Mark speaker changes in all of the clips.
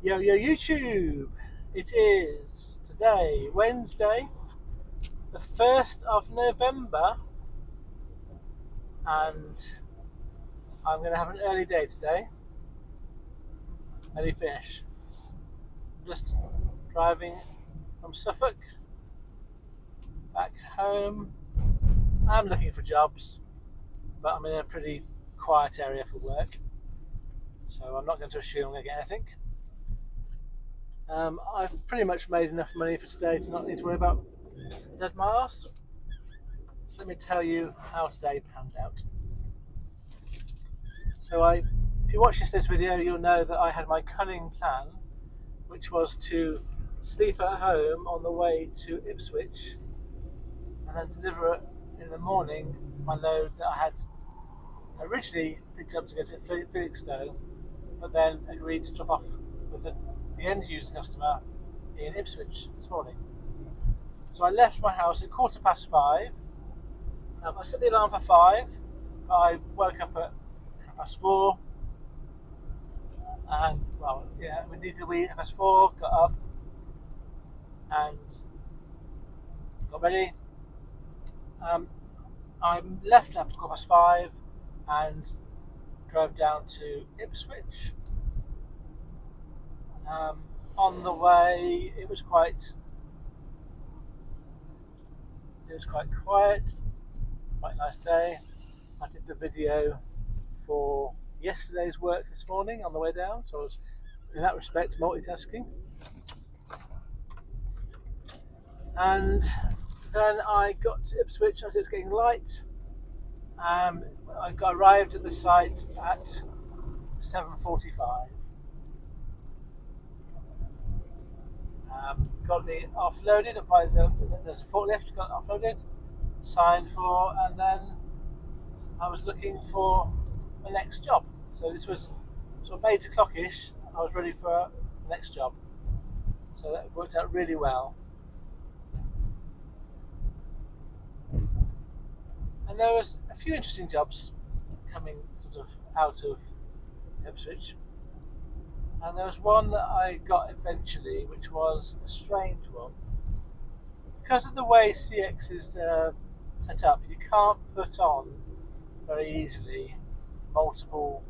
Speaker 1: Yo, yo, YouTube! It is today, Wednesday, the 1st of November, and I'm going to have an early day today. Early finish. I'm just driving from Suffolk back home. I'm looking for jobs, but I'm in a pretty quiet area for work, so I'm not going to assume I'm going to get anything. I've pretty much made enough money for today to not need to worry about dead miles. So let me tell you how today panned out. If you watch this video, you'll know that I had my cunning plan, which was to sleep at home on the way to Ipswich and then deliver in the morning my load that I had originally picked up to go to Felixstowe, but then agreed to drop off with the end user customer in Ipswich this morning. So I left my house at 5:15. I set the alarm for 5, but I woke up at 4:30. And we needed a wee MS4, got up and got ready. I left at 5:15 and drove down to Ipswich. On the way, it was quite quiet, quite a nice day. I did the video for yesterday's work this morning on the way down, so I was, in that respect, multitasking. And then I got to Ipswich as it was getting light. I arrived at the site at 7:45. Got me offloaded by there's a forklift, got offloaded, signed for, and then I was looking for my next job. So this was sort of 8 o'clock-ish. I was ready for the next job. So that worked out really well. And there was a few interesting jobs coming sort of out of Ipswich. And there was one that I got eventually, which was a strange one. Because of the way CX is set up, you can't put on very easily multiple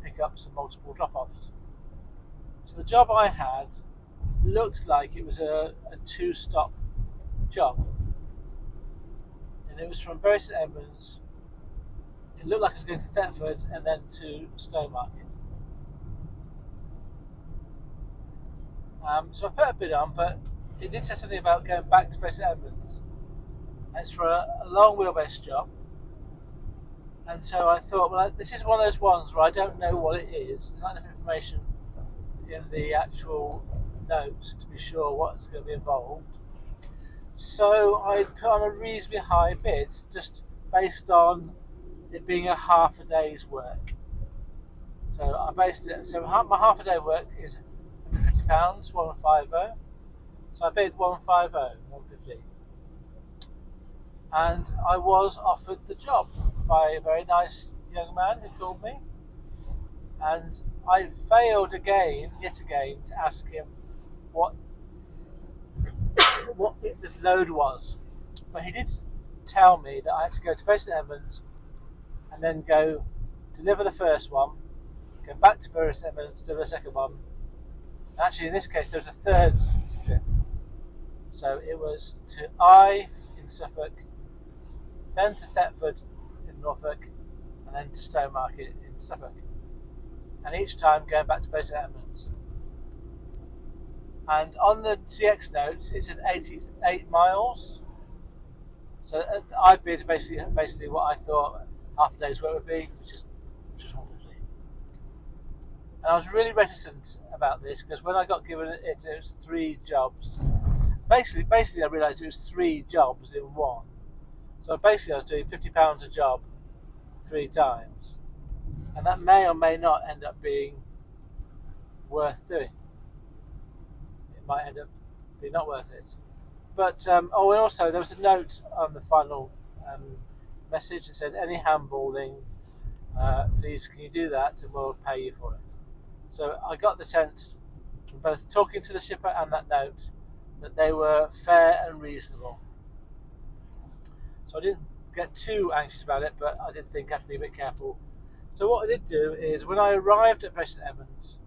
Speaker 1: pickups and multiple drop-offs. So the job I had looked like it was a 2-stop job. And it was from Bury St Edmunds. It looked like it was going to Thetford and then to Stowmarket. So I put a bid on, but it did say something about going back to Bury St Edmunds. It's for a long wheelbase job. And so I thought, well, this is one of those ones where I don't know what it is. There's not enough information in the actual notes to be sure what's going to be involved. So I put on a reasonably high bid, just based on it being a half a day's work. So I based it. So my half a day work is £150, 150. So I bid 150, 150. And I was offered the job by a very nice young man who called me. And I failed yet again, to ask him what the load was. But he did tell me that I had to go to Bury St Edmunds and then go deliver the first one, go back to Bury St Edmunds, deliver the second one. Actually, in this case, there was a third trip. So it was to in Suffolk, then to Thetford in Norfolk, and then to Stowmarket in Suffolk. And each time going back to Bury St Edmunds. And on the CX notes, it said 88 miles. So I bid basically what I thought half a day's work would be, which is 150. And I was really reticent about this because when I got given it was 3 jobs. Basically, I realised it was 3 jobs in one. So basically, I was doing £50 a job 3 times, and that may or may not end up being worth doing. It might end up being not worth it. But and also there was a note on the final message that said, "Any handballing, please can you do that, and we'll pay you for it." So I got the sense from both talking to the shipper and that note that they were fair and reasonable. So I didn't get too anxious about it, but I did think I have to be a bit careful. So what I did do is when I arrived at Preston Evans,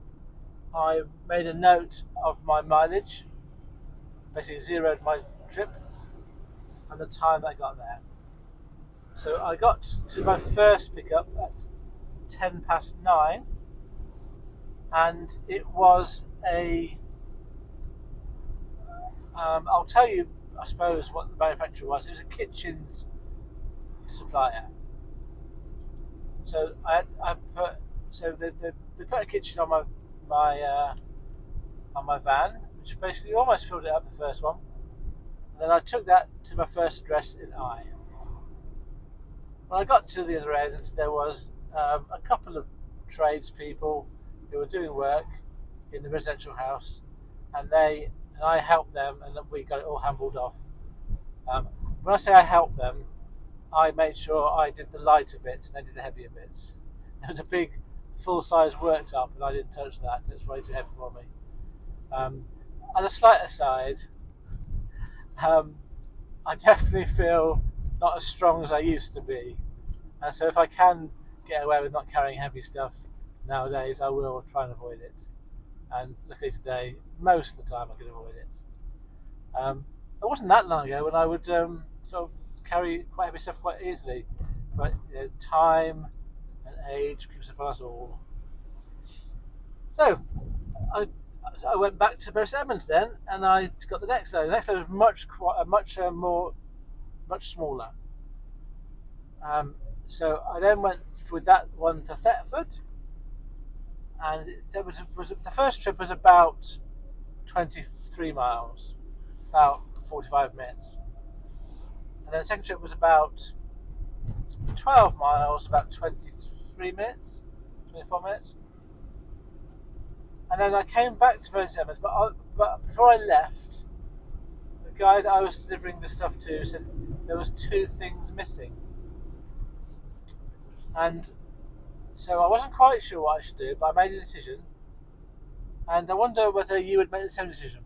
Speaker 1: I made a note of my mileage, basically zeroed my trip and the time that I got there. So I got to my first pickup at 9:10, and it was I'll tell you, I suppose, what the manufacturer was. It was a kitchens supplier. So they put a kitchen on my van, which basically almost filled it up, the first one. And then I took that to my first address in I. When I got to the other end, there was a couple of tradespeople who were doing work in the residential house, and I helped them, and we got it all handled off. When I say I helped them, I made sure I did the lighter bits and they did the heavier bits. There was a big full-size worktop, and I didn't touch that. It was way too heavy for me. As a slight aside, I definitely feel not as strong as I used to be, and so if I can get away with not carrying heavy stuff nowadays, I will try and avoid it. And luckily today, most of the time I can avoid it. It wasn't that long ago when I would sort of carry quite heavy stuff quite easily, but time and age creeps upon us all. So I went back to Bury St Edmunds then, and I got the next load. The next load was much smaller. So I then went with that one to Thetford, and the first trip was about 23 miles, about 45 minutes, and then the second trip was about 12 miles, about 23 minutes, 24 minutes. And then I came back to Bury St Edmunds, but before I left, the guy that I was delivering the stuff to said there was 2 things missing. And so I wasn't quite sure what I should do, but I made a decision. And I wonder whether you would make the same decision.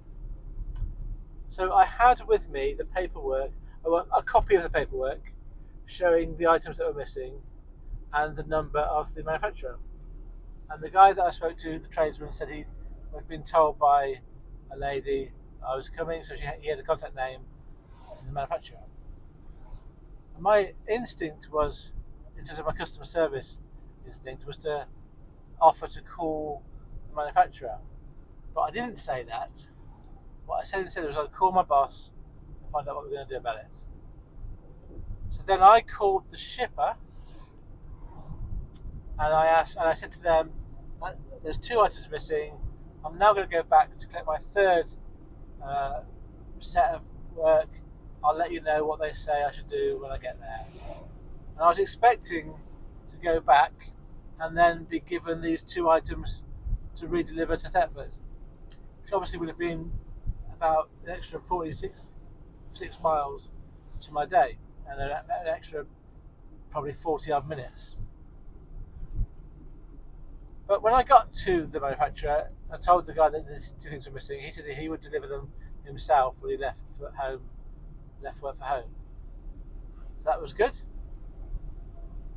Speaker 1: So I had with me the paperwork, a copy of the paperwork, showing the items that were missing and the number of the manufacturer. And the guy that I spoke to, the tradesman, said he had been told by a lady I was coming, so he had a contact name in the manufacturer. And my instinct was, in terms of my customer service instinct, was to offer to call the manufacturer. But I didn't say that. What I said instead was I'd call my boss and find out what we were going to do about it. So then I called the shipper, and I said to them, there's 2 items missing. I'm now going to go back to collect my third set of work. I'll let you know what they say I should do when I get there. And I was expecting to go back and then be given these 2 items to redeliver to Thetford, which obviously would have been about an extra 46 miles to my day, and an extra probably 40 odd minutes. But when I got to the manufacturer, I told the guy that these 2 things were missing. He said he would deliver them himself when he left work for home. So that was good.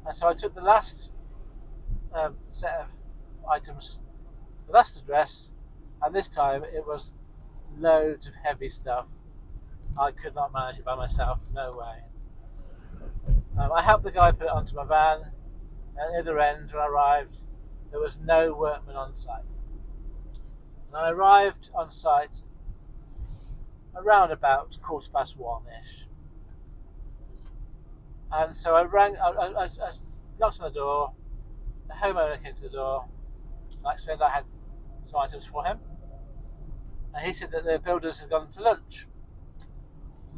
Speaker 1: And so I took the last set of items to the last address, and this time it was loads of heavy stuff. I could not manage it by myself, no way. I helped the guy put it onto my van, and at the other end, when I arrived, there was no workman on site. And I arrived on site around about 1:15-ish. And so I knocked on the door, the homeowner came to the door, and I explained I had some items for him. And he said that the builders had gone to lunch.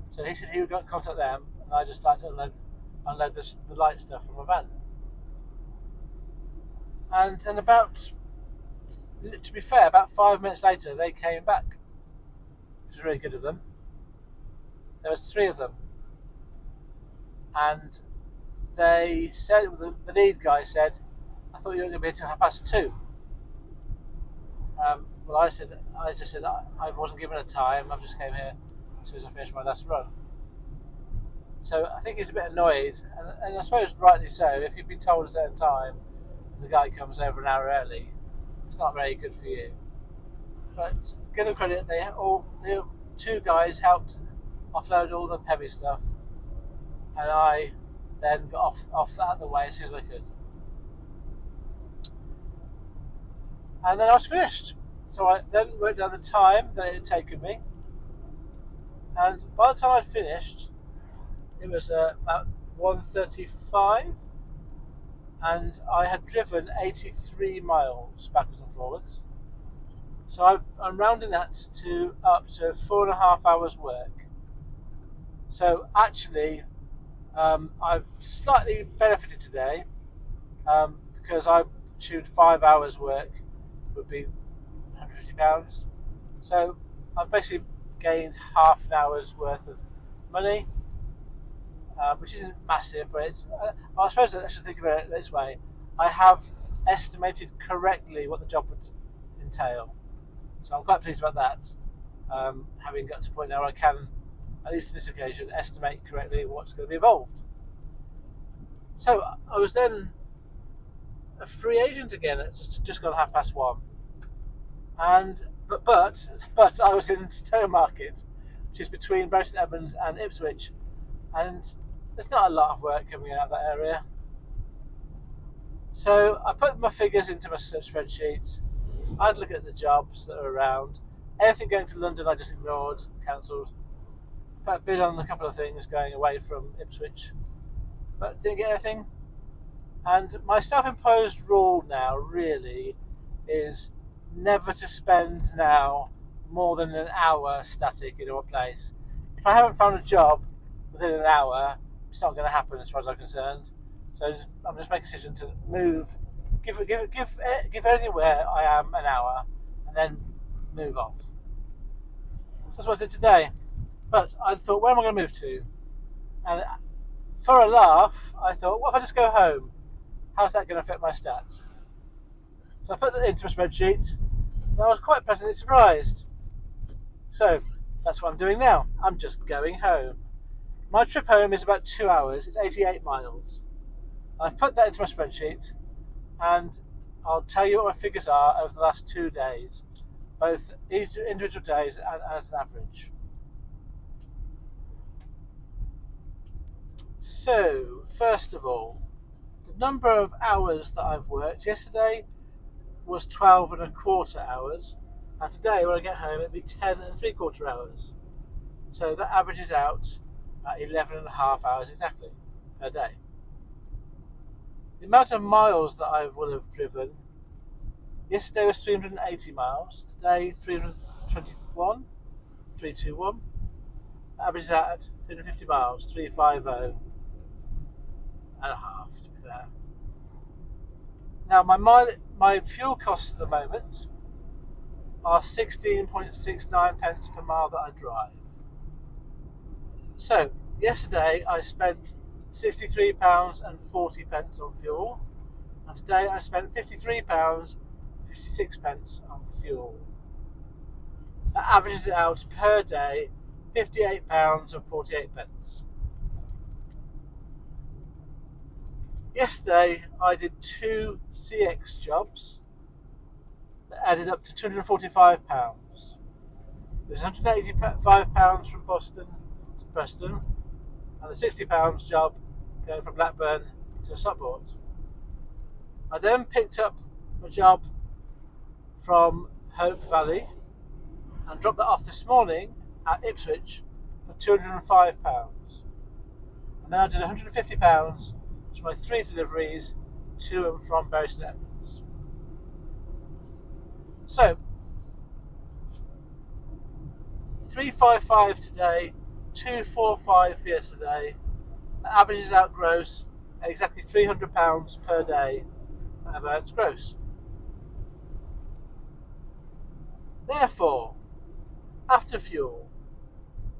Speaker 1: So he said he would contact them, and I just started to unload the light stuff from my van. And then to be fair, about 5 minutes later, they came back, which was really good of them. There was 3 of them. And they said, the lead guy said, I thought you were going to be here till 2:30. Well, I just said I wasn't given a time. I just came here as soon as I finished my last run. So I think he's a bit annoyed, and I suppose rightly so. If you've been told a certain time and the guy comes over an hour early, it's not very good for you. But give them credit, the two guys helped offload all the heavy stuff, and I then got off out of the way as soon as I could. And then I was finished. So I then wrote down the time that it had taken me, and by the time I'd finished, it was about 1:35, and I had driven 83 miles backwards and forwards. So I'm rounding that to up to 4.5 hours work. So actually, I've slightly benefited today because I tuned 5 hours work would be £150. So I've basically gained half an hour's worth of money, which isn't massive, but it's. I suppose I should think of it this way: I have estimated correctly what the job would entail, so I'm quite pleased about that. Having got to the point now where I can, at least on this occasion, estimate correctly what's going to be involved. So I was then a free agent again at just gone 1:30, and but I was in Stowmarket, which is between Bury St Edmunds and Ipswich, and there's not a lot of work coming out of that area. So I put my figures into my spreadsheet. I'd look at the jobs that are around. Anything going to London I just ignored, cancelled. Put a bid on a couple of things going away from Ipswich, but didn't get anything. And my self-imposed rule now really is never to spend now more than an hour static in one place. If I haven't found a job within an hour, it's not going to happen as far as I'm concerned. So I'm just making a decision to move, give anywhere I am an hour, and then move off. So that's what I did today. But I thought, where am I going to move to? And for a laugh, I thought, what if I just go home? How's that going to affect my stats? So I put that into my spreadsheet, and I was quite pleasantly surprised. So that's what I'm doing now. I'm just going home. My trip home is about 2 hours. It's 88 miles. I've put that into my spreadsheet, and I'll tell you what my figures are over the last 2 days, both individual days and as an average. So, first of all, the number of hours that I've worked yesterday was 12.25 hours, and today when I get home it'll be 10.75 hours. So that averages out at 11.5 hours exactly per day. The amount of miles that I will have driven yesterday was 380 miles, today 321. Averages out at 350 miles, 350 and a half to be fair. Now my fuel costs at the moment are 16.69 pence per mile that I drive. So yesterday I spent £63.40 on fuel, and today I spent £53.56 on fuel. That averages it out per day £58.48. Yesterday I did 2 CX jobs that added up to £245. There's £185 from Boston to Preston, and the £60 job going from Blackburn to Stockport. I then picked up a job from Hope Valley and dropped that off this morning at Ipswich for £205. And then I did £150 for my 3 deliveries to and from Bury St Edmunds. So 355 today, 245 for yesterday. That averages out gross at exactly £300 per day. That earns gross. Therefore, after fuel,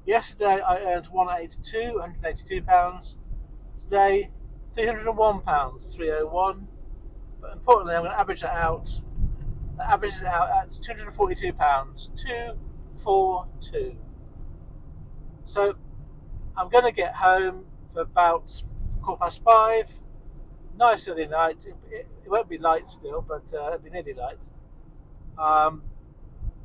Speaker 1: yesterday I earned £182. Today, £301, 301. But importantly, I'm going to average that out That averages out at £242. 242. So I'm going to get home for about 5:15. Nice early night. It won't be light still, but it'll be nearly light. Um,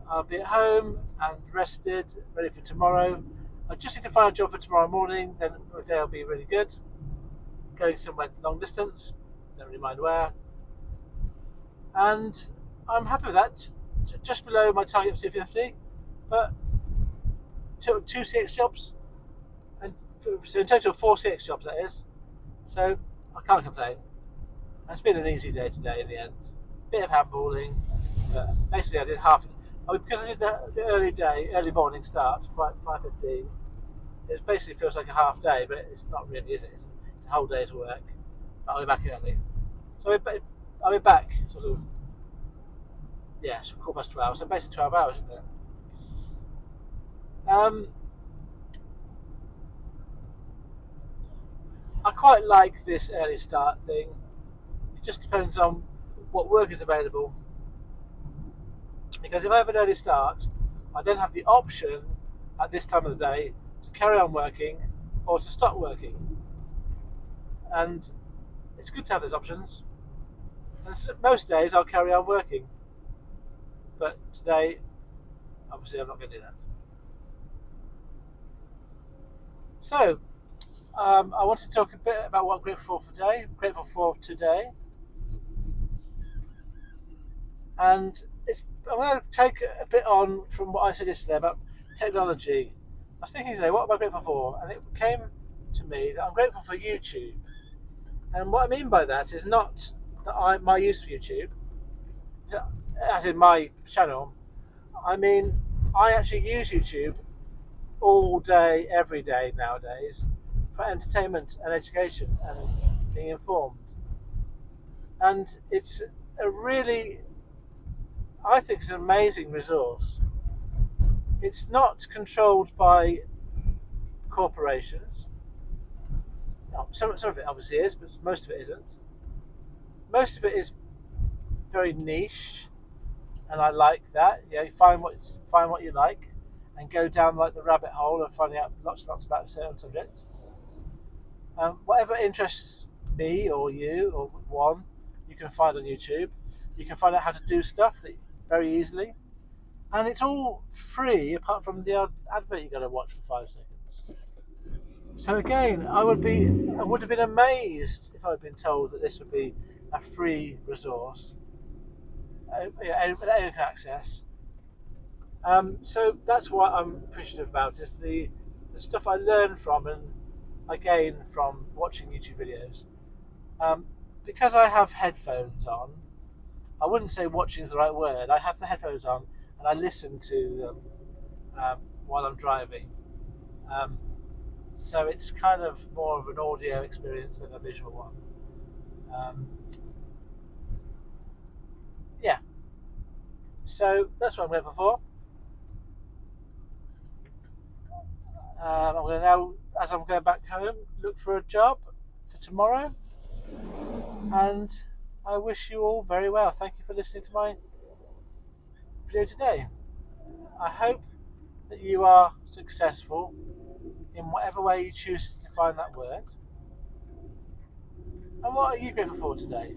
Speaker 1: I'll be at home and rested, ready for tomorrow. I just need to find a job for tomorrow morning, then the day will be really good. Going somewhere long distance, don't really mind where. And I'm happy with that. Just below my target of 250, but two CX jobs, and so in total 4 CX jobs that is. So I can't complain. It's been an easy day today in the end. Bit of handballing, but basically I did half. Because I did the early morning start, 5:15. It basically feels like a half day, but it's not really, is it? It's a whole day's work. But I'll be back early, so I'll be back sort of, yeah, 12:15. So basically 12 hours, isn't it? Um, I quite like this early start thing. It just depends on what work is available. Because if I have an early start, I then have the option at this time of the day to carry on working or to stop working. And it's good to have those options. And so most days I'll carry on working. But today, obviously, I'm not going to do that. So, I want to talk a bit about what I'm grateful for today. I'm grateful for today. And I'm going to take a bit on from what I said yesterday about technology. I was thinking today, what am I grateful for? And it came to me that I'm grateful for YouTube. And what I mean by that is not that my use of YouTube, as in my channel. I mean, I actually use YouTube all day, every day nowadays for entertainment and education and being informed. And it's a really, I think it's an amazing resource. It's not controlled by corporations. Some of it obviously is, but most of it isn't. Most of it is very niche, and I like that. You know, you find what you like, and go down like the rabbit hole of finding out lots and lots about a certain subject. Whatever interests me or you or one, you can find on YouTube. You can find out how to do stuff very easily, and it's all free apart from the advert you got to watch for 5 seconds. So again, I would have been amazed if I'd been told that this would be a free resource that anyone can access. So that's what I'm appreciative about is the stuff I learn from and I gain from watching YouTube videos. Because I have headphones on, I wouldn't say watching is the right word. I have the headphones on and I listen to them while I'm driving. So it's kind of more of an audio experience than a visual one. Yeah, so that's what I'm grateful for. I'm going to now, as I'm going back home, look for a job for tomorrow. And I wish you all very well. Thank you for listening to my video today. I hope that you are successful in whatever way you choose to define that word. And what are you grateful for today?